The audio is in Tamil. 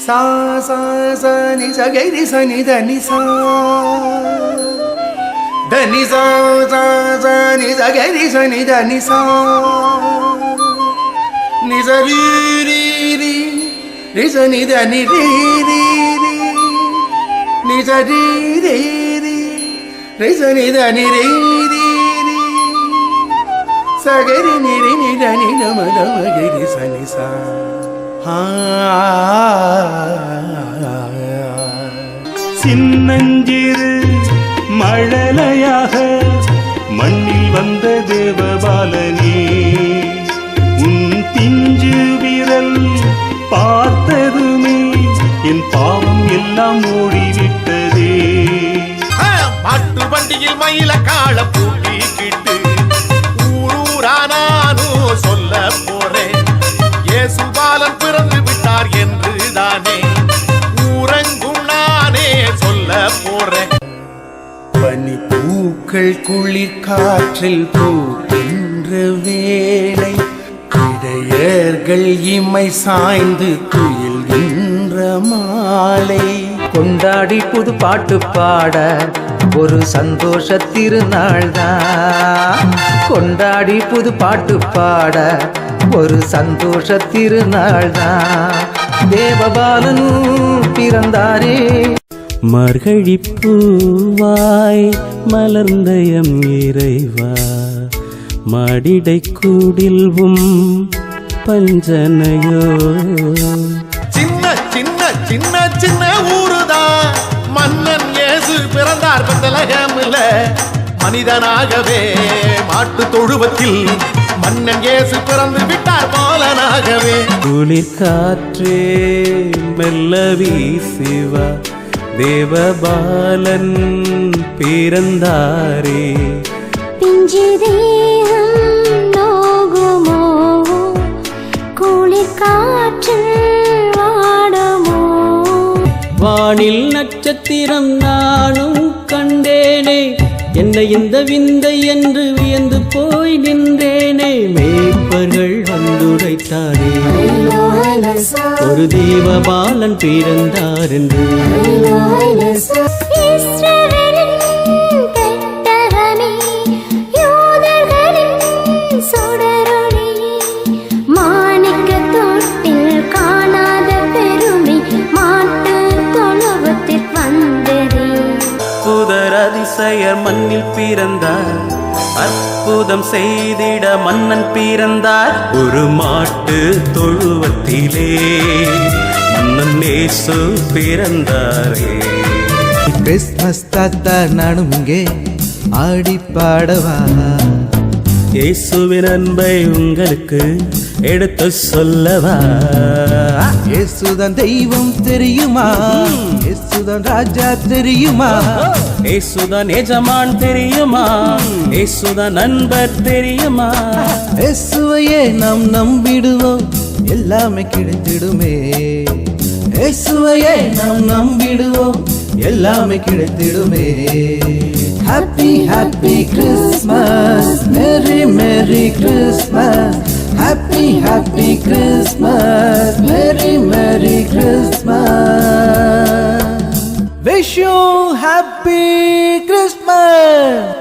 சா சா சா நி ச கை ரி ச நி த நி சா த நி சா சா சா நி ச கை ரி ச நி த நி சா நி ச ரி ரி ரி ரி ச நி த நி ரி ரி ரி நி ச ரி ரி ரி ரி ச நி த நி ரி ரி ரி ச கை ரி நி ரி நி த நி த ம த ம கை ரி ச நி சா. சின்னஞ்சிறு மழலையாக மண்ணில் வந்த தேவபாலனே, உன் பிஞ்சு விரல் பார்த்ததுமே என் பாவம் எல்லாம் ஓடிவிட்டதே. மாட்டு வண்டியில் மயில கால பூட்டிக்கிட்டு ஊரூரா நானும் சொல்ல போறேன், இயேசுபாலன் பிறந்து விட்டார் என்று தானே ஊரெங்கும் நானே சொல்ல போறேன். பனி பூக்கள் குளிர் காற்றில் பூக்கின்ற வேளை, இடையர்கள் இமை சாய்ந்து துயில்கின்ற மாலை, கொண்டாடி புது பாட்டு பாட ஒரு சந்தோஷ திருநாள் தான். கொண்டாடி புது பாட்டு பாட ஒரு சந்தோஷ திருநாள் தான். தேவபாலனும் பிறந்தாரே. மார்கழி பூவாய் மலர்ந்த எம் இறைவா, மாடிடை கூடில்வும் பஞ்சனையோ. சின்ன சின்ன சின்ன சின்ன ஊருதான் மன்னன் இயேசு பிறந்தார் பெத்லகேமில. மனிதனாகவே மாட்டு தொழுவத்தில் மன்னன் இயேசு பிறந்து விட்டார் பாலனாகவே. குளிர் காற்றே மெல்ல வீசிவா, தேவபாலன் பிறந்தாரே. பிஞ்சு தேகம் நோகுமோ, குளிர் காற்றில் வாடுமோ. வானில் நட்சத்திரம் நானும் கண்டேனே, என்னை இந்த விந்தை என்று வியந்து போய் நின்றேனே. மேய்ப்பர்கள் வந்துரைத்தாரே, ஒரு தேவபாலன் பிறந்தார் என்று. அதிசயர் மண்ணில் பிறந்தார், அற்புதம் செய்திட மன்னன் பிறந்தார். ஒரு மாட்டு தொழுவத்திலே மன்னன் இயேசு பிறந்தாரே. கிறிஸ்மஸ் தாத்தா நானும் இங்கே ஆடி பாடவா, இயேசுவின் அன்பை உங்களுக்கு எடுத்து சொல்லவா. இயேசுதான் தெய்வம் தெரியுமா, இயேசுதான் ராஜா தெரியுமா, இயேசுதான் எஜமான் தெரியுமா, இயேசுதான் நண்பர் தெரியுமா. இயேசுவையே நாம் நம்பிடுவோம் எல்லாமே கிடைத்திடுமே. இயேசுவையே நாம் நம்பிடுவோம் எல்லாமே கிடைத்திடுமே. Happy happy Christmas, merry merry Christmas. Happy happy Christmas, merry merry Christmas. Wish you happy Christmas.